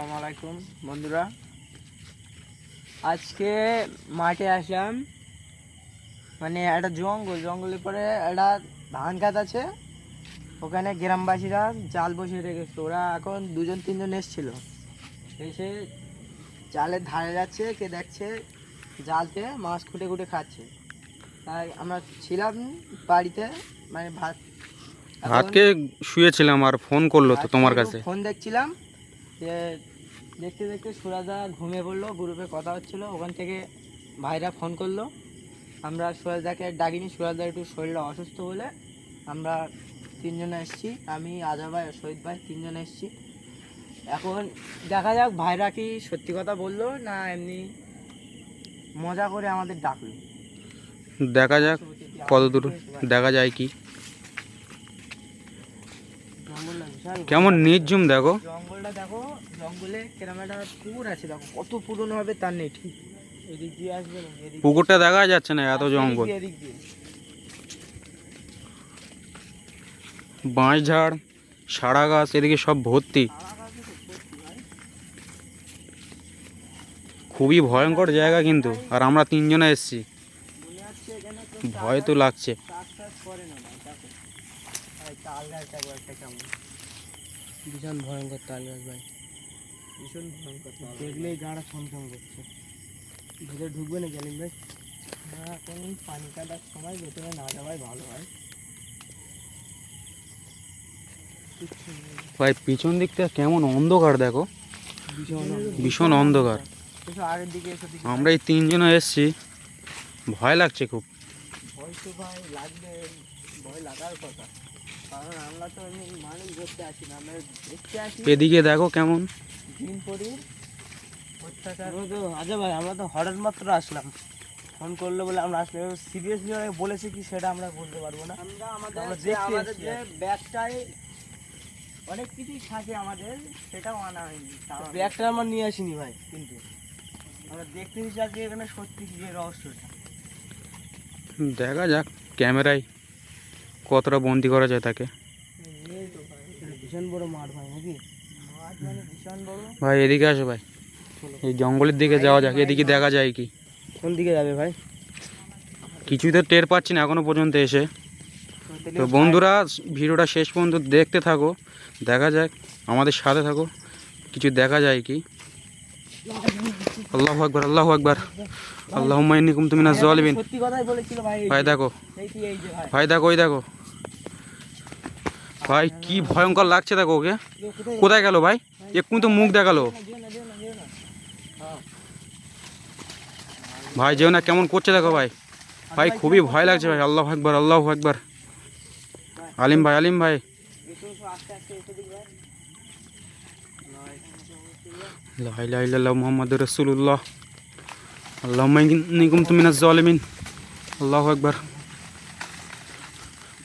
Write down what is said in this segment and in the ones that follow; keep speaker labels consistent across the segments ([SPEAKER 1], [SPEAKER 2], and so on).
[SPEAKER 1] আসসালামু আলাইকুম বন্ধুরা। আজকে মাঠে আসলাম, মানে একটা জঙ্গলের পরে একটা ধান খেত আছে, ওখানে গ্রামবাসীরা জাল বসিয়ে রেখেছে। ওরা এখন দুজন তিনজন এসেছিল, এসে জালের ধারে যাচ্ছে, কে দেখছে জালতে মাছ খুঁটে খুঁটে খাচ্ছে। তাই আমরা ছিলাম বাড়িতে, মানে
[SPEAKER 2] ভাতকে শুয়েছিলাম আর ফোন করলো তো তোমার কাছে।
[SPEAKER 1] ফোন দেখছিলাম, যে দেখতে দেখতে সুরাজদা ঘুমিয়ে পড়লো। গ্রুপে কথা হচ্ছিলো, ওখান থেকে ভাইরা ফোন করলো। আমরা সুরাজদাকে ডাকিনি, সুরাজদা একটু শরীরটা অসুস্থ বলে আমরা তিনজনে এসেছি, আমি আজা ভাই আর শহীদ ভাই তিনজনে এসেছি। এখন দেখা যাক ভাইরা কি সত্যি কথা বললো না এমনি মজা করে আমাদের ডাকলো।
[SPEAKER 2] দেখা যাক কত দূর দেখা যায় কি। কেমন নির্ঝুম দেখো,
[SPEAKER 1] জঙ্গলটা দেখো, জঙ্গলে কেরম একটা পুকুর আছে, দেখো কত পুরনো হবে তার নেই ঠিক। এদিক দিয়ে আসবে না,
[SPEAKER 2] পুকুরটা দেখা যাচ্ছে না, এত জঙ্গল,
[SPEAKER 1] এদিক দিয়ে
[SPEAKER 2] বাঁশ ঝাড় সারা গাছ এদিকে সব ভর্তি। খুবই ভয়ঙ্কর জায়গা কিন্তু, আর আমরা তিনজনে এসেছি, ভয় তো লাগছে।
[SPEAKER 1] ভীষণ ভয়ঙ্কর তাল গাছ ভাই, ভীষণ ভয়ঙ্কর, দেখলেই গাড়া ছমছম করছে। ভিতরে ঢুকবে না জালিম ভাই? না, এখন পানি কাটার সময় ভেতরে না যাওয়াই ভালো হয়।
[SPEAKER 2] ভাই পিছন দিকটা কেমন অন্ধকার দেখো, ভীষণ অন্ধকার।
[SPEAKER 1] আগের দিকে এসে
[SPEAKER 2] আমরা এই তিনজনে এসেছি, ভয় লাগছে খুব।
[SPEAKER 1] ভয় তো ভাই লাগবে, ভয় লাগার কথা, কারণ আমরা তো এমনি মানুষ ঘুরতে আসি না, আমরা দেখতে আসি।
[SPEAKER 2] এদিকে দেখো কেমন
[SPEAKER 1] দিন পরি অত্যাচার। আচ্ছা ভাই, আমরা তো হঠাৎ মাত্র আসলাম, ফোন করলো বলে আমরা আসলে সিরিয়াসলি বলেছে কি সেটা আমরা বলতে পারবো না। আমরা আমাদের যে ব্যাগটায় অনেক কিছুই থাকে আমাদের, সেটাও আনা হয়নি। ব্যাগটা আমরা নিয়ে আসিনি ভাই, কিন্তু আমরা দেখতে চাচ্ছি এখানে সত্যি কি রহস্যটা।
[SPEAKER 2] দেখা যাক ক্যামেরায় কতটা বন্দি করা যায় তাকে।
[SPEAKER 1] ভীষণ বড় মাঠ ভাই, নাকি? মাঠ মানে ভীষণ বড়
[SPEAKER 2] ভাই এদিকে আসো ভাই, এই জঙ্গলের দিকে যাওয়া যাক, এদিকে দেখা যায় কি।
[SPEAKER 1] কোন দিকে যাবে ভাই?
[SPEAKER 2] কিছুই তো টের পাচ্ছি না এখনো পর্যন্ত এসে। তো বন্ধুরা ভিডিওটা শেষ পর্যন্ত দেখতে থাকো, দেখা যাক, আমাদের সাথে থাকো, কিছু দেখা যায় কি। আল্লাহু আকবার, আল্লাহু আকবার, আল্লাহুম্মা ইন্নী কুনতু মিনাজ জালিমিন।
[SPEAKER 1] সত্যি কথাই বলেছিল ভাই।
[SPEAKER 2] ভাই দেখো,
[SPEAKER 1] এই যে ভাই,
[SPEAKER 2] ভাই দেখো, ওই দেখো ভাই, কি ভয়ঙ্কর লাগছে দেখো ওকে। কোথায় গেল ভাই? এক্ষুনি তো মুখ দেখালো। ভাই যেও না, কেমন করছে দেখো ভাই, ভাই খুবই ভয় লাগছে ভাই। আল্লাহু আকবার, আল্লাহু আকবার। আলিম ভাই, আলিম ভাই, লা ইলাহা ইল্লাল্লাহ মুহাম্মাদুর রাসূলুল্লাহ, আল্লাহুম্মা ইন্নী কুনতু মিনাজ জালিমিন। আল্লাহু আকবার।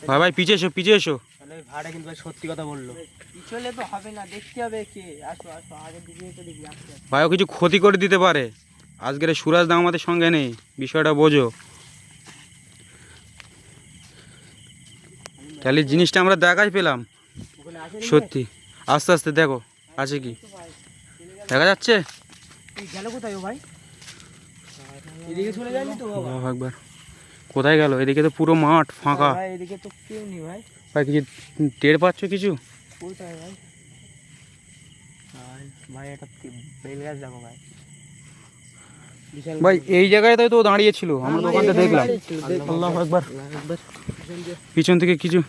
[SPEAKER 2] ভাই ভাই পিছে এসো, পিছে এসো।
[SPEAKER 1] তাহলে ভাড়া কিন্তু ভাই সত্যি কথা বললো। পিছলে তো হবে না, দেখতে হবে কে। আসো আসো, আগের দিকে এসে দেখি।
[SPEAKER 2] ভাই ও কিছু ক্ষতি করে দিতে পারে। আজকের সুরাজ দা আমাদের সঙ্গে নেই, বিষয়টা বোঝো। তাহলে জিনিসটা আমরা দেখাই পেলাম সত্যি। আস্তে আস্তে দেখো আছে কি, দেখা যাচ্ছে?
[SPEAKER 1] গেল কোথায় ও ভাই? এদিকে চলে যায়নি তো?
[SPEAKER 2] আল্লাহু আকবার। কোথায় গেল? এদিকে তো পুরো মাঠ ফাঁকা।
[SPEAKER 1] ভাই এদিকে তো কেউ নেই ভাই।
[SPEAKER 2] ভাই কিছু টের পাচ্ছ কিছু?
[SPEAKER 1] কোথায় ভাই? ভাই এটা বেল গাছ দেখো ভাই,
[SPEAKER 2] ভাই এই জায়গায় তো দাঁড়িয়ে ছিল, আমরা তো ওখানটা দেখলাম। আল্লাহু আকবার। পিছন থেকে কিছু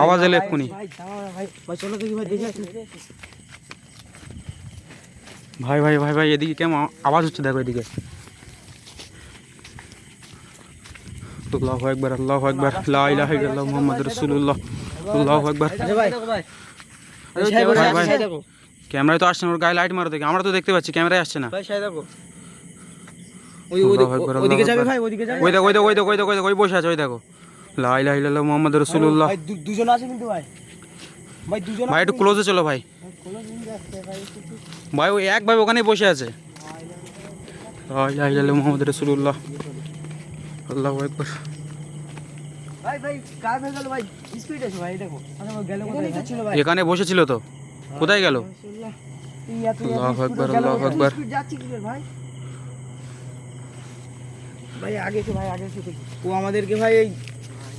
[SPEAKER 2] আওয়াজ এলো এক্ষুনি।
[SPEAKER 1] ভাই চলো দেখি ভাই, দেখে আসি।
[SPEAKER 2] ভাই ভাই ভাই ভাই এদিকে কেমন আওয়াজ হচ্ছে দেখো, এদিকে। আল্লাহু আকবার, আল্লাহু আকবার, লা ইলাহা ইল্লাল্লাহ মুহাম্মাদুর রাসূলুল্লাহ, আল্লাহু আকবার। ভাই ভাই ক্যামেরায় তো আসছে না, ওর গায়ে লাইট মারো দেখে, আমরা তো দেখতে পাচ্ছি, ক্যামেরায় আসছে না।
[SPEAKER 1] ভাই সাই দেখো, ওইদিকে যাবে ভাই, ওইদিকে যাবে।
[SPEAKER 2] ওই দেখো, ওই দেখো, ওই দেখো, ওই দেখো, ওই দেখো, ওই বসে আছে, ওই দেখো। লা ইলাহা ইল্লাল্লাহ মুহাম্মাদুর রাসূলুল্লাহ।
[SPEAKER 1] ভাই দুজন আছে কিন্তু ভাই, ভাই দুজন।
[SPEAKER 2] ভাই একটু ক্লোজে চলো ভাই। ভাই ওই এক ভাই ওখানেই বসে আছে। লা ইলাহা ইল্লাল্লাহ মুহাম্মাদুর রাসূলুল্লাহ, আল্লাহু আকবার।
[SPEAKER 1] ভাই ভাই কার হয়ে গেল ভাই? স্পিড আছে ভাই, দেখো। আচ্ছা গেল কোথায়? ছিল ভাই,
[SPEAKER 2] এখানে বসেছিল তো, কোথায় গেল? আল্লাহু আকবার, আল্লাহু আকবার।
[SPEAKER 1] যাচ্ছি কি রে ভাই? ভাই আগে এসো, ভাই আগে এসো। ও আমাদেরকে ভাই এই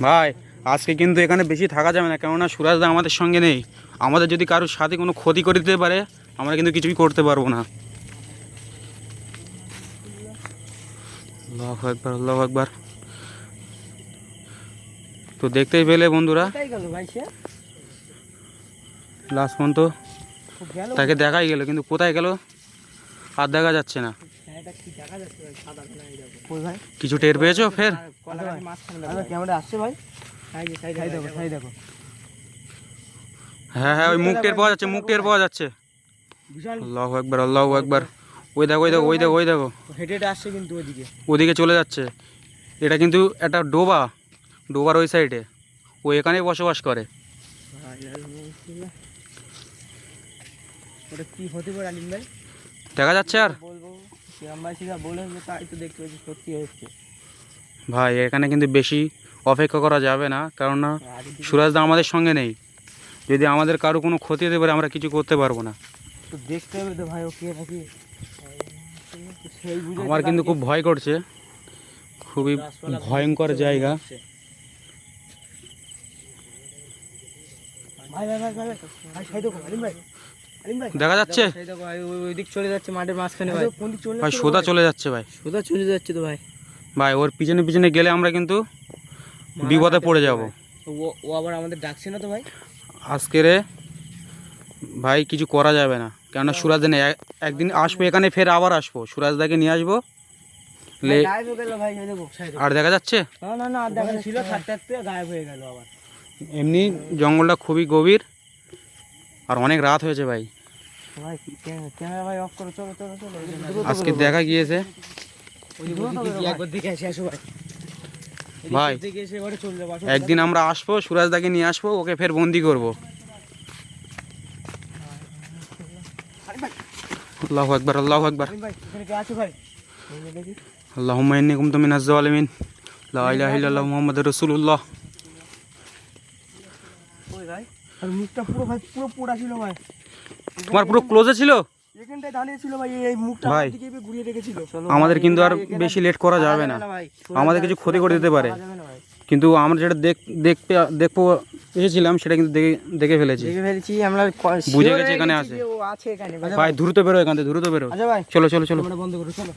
[SPEAKER 2] ভাই আজকে কিন্তু এখানে বেশি থাকা যাবে না, কেননা সুরাজদা আমাদের সঙ্গে নেই। আমাদের যদি কারোর সাথে কোনো ক্ষতি করে দিতে পারে, আমরা কিন্তু কিছুই করতে পারবো না। আল্লাহু আকবার, আল্লাহু আকবার। তো দেখতেই পেলে বন্ধুরা,
[SPEAKER 1] কোথায় গেল ভাই সে?
[SPEAKER 2] লাস্ট পর্যন্ত
[SPEAKER 1] ও গেল?
[SPEAKER 2] তাকে দেখাই গেল, কিন্তু কোথায় গেল আর দেখা যাচ্ছে না।
[SPEAKER 1] হ্যাঁ, এটা কি দেখা যাচ্ছে ভাই? সাদা কালো এই দেখো। কই ভাই?
[SPEAKER 2] কিছু টের পেয়েছো ফের?
[SPEAKER 1] কলাগাছের মাঝখানে দেখো। আরে ক্যামেরা আসছে ভাই? সাইডে সাইডে দেখো, সাইডে দেখো।
[SPEAKER 2] হ্যাঁ হ্যাঁ, ওই মুখ টের পাওয়া যাচ্ছে, মুখ টের পাওয়া যাচ্ছে।
[SPEAKER 1] বিশাল
[SPEAKER 2] আল্লাহু আকবার, আল্লাহু আকবার। ওই দেখো, ওই দেখো, ওই দেখো, ওই দেখো,
[SPEAKER 1] হেঁটে হেঁটে আসছে কিন্তু ওইদিকে।
[SPEAKER 2] ওদিকে চলে যাচ্ছে। এটা কিন্তু একটা ডোবা, ডোবার ওই সাইডে। ও এখানেই বসবাস করে।
[SPEAKER 1] ওটা কি হতে পারে আলিম ভাই?
[SPEAKER 2] দেখা যাচ্ছে আর?
[SPEAKER 1] বলবো গ্রামবাসীরা বলে যে তাই তো দেখতে পাচ্ছি সত্যি হচ্ছে।
[SPEAKER 2] ভাই এখানে কিন্তু বেশি অপেক্ষা করা যাবে না, কেননা সুরাজদা আমাদের সঙ্গে নেই। যদি আমাদের কারো কোনো ক্ষতি হতে পারে, আমরা কিছু করতে পারবো না।
[SPEAKER 1] তো দেখতে হবে তো ভাই ও কে নাকি। সেই বুঝে
[SPEAKER 2] আমার কিন্তু খুব ভয় করছে, খুবই ভয়ঙ্কর জায়গা।
[SPEAKER 1] ভাই ভাই ভাই ভাই ভাই সাইড দেখো আলিম ভাই, আলিম ভাই
[SPEAKER 2] দেখা যাচ্ছে
[SPEAKER 1] সেই দেখো ভাই ওই দিক চলে যাচ্ছে মাঠের মাঝখানে ভাই। কোন দিক চলে
[SPEAKER 2] ভাই, সোজা চলে যাচ্ছে ভাই।
[SPEAKER 1] সোজা চলে যাচ্ছে তো ভাই।
[SPEAKER 2] ভাই ওর পিছনে পিছনে গেলে আমরা কিন্তু বিপদে পড়ে যাব।
[SPEAKER 1] ও আবার আমাদের ডাকছে না তো ভাই?
[SPEAKER 2] আজকেরে ভাই কিছু করা যাবে না, কেননা সুরাজদা নেই। একদিন আসবো এখানে, ফের আবার আসবো, সুরাজদাকে নিয়ে আসবো।
[SPEAKER 1] গায়েব হয়ে গেল ভাই, এই দেখো
[SPEAKER 2] আর দেখা যাচ্ছে
[SPEAKER 1] না না না, আর দেখা ছিল থাকতে থাকতে গায়েব হয়ে গেল আবার।
[SPEAKER 2] এমনি জঙ্গলটা খুবই গভীর, আর অনেক রাত হয়েছে ভাই।
[SPEAKER 1] ভাই ক্যামেরা ভাই অফ করো, চলো চলো চলো।
[SPEAKER 2] আজকে দেখা গিয়েছে
[SPEAKER 1] একবার দেখে আসি, আসো ভাই।
[SPEAKER 2] ভাই,
[SPEAKER 1] দেখে এসে এবারে চলে যাবো, আসো।
[SPEAKER 2] একদিন আমরা আসবো, সুরাজদাকে নিয়ে আসবো, ওকে ফের বন্দি করবো। আল্লাহু আকবার, আল্লাহু আকবার।
[SPEAKER 1] আলিম ভাই এখানে কে আছে ভাই? এই যে দেখি।
[SPEAKER 2] আল্লাহুম্মা ইন্নী কুনতু মিনাজ জালিমিন, লা ইলাহা ইল্লাল্লাহু মুহাম্মাদুর রাসূলুল্লাহ।
[SPEAKER 1] ওই ভাই আর মুখটা পুরো ভাই পুরো পোড়া ছিল ভাই।
[SPEAKER 2] তোমার পুরো ক্লোজে ছিল
[SPEAKER 1] এখানটায় দাঁড়িয়ে ছিল ভাই, এই মুখটা
[SPEAKER 2] ভাই।
[SPEAKER 1] দিকে ঘুরিয়ে রেখেছিল।
[SPEAKER 2] আমাদের কিন্তু আর বেশি লেট করা যাবে না, আমাদের কিছু ক্ষতি করে দিতে পারে। কিন্তু আমরা যেটা দেখবো এসেছিলাম, সেটা কিন্তু দেখে ফেলেছি,
[SPEAKER 1] দেখে ফেলেছি আমরা,
[SPEAKER 2] বুঝে গেছি এখানে আছে।
[SPEAKER 1] ও আছে এখানে
[SPEAKER 2] ভাই দ্রুত বেরো এখান থেকে, দ্রুত বেরো।
[SPEAKER 1] আচ্ছা ভাই
[SPEAKER 2] চলো চলো চলো।
[SPEAKER 1] আমরা বন্ধ করো, চলো।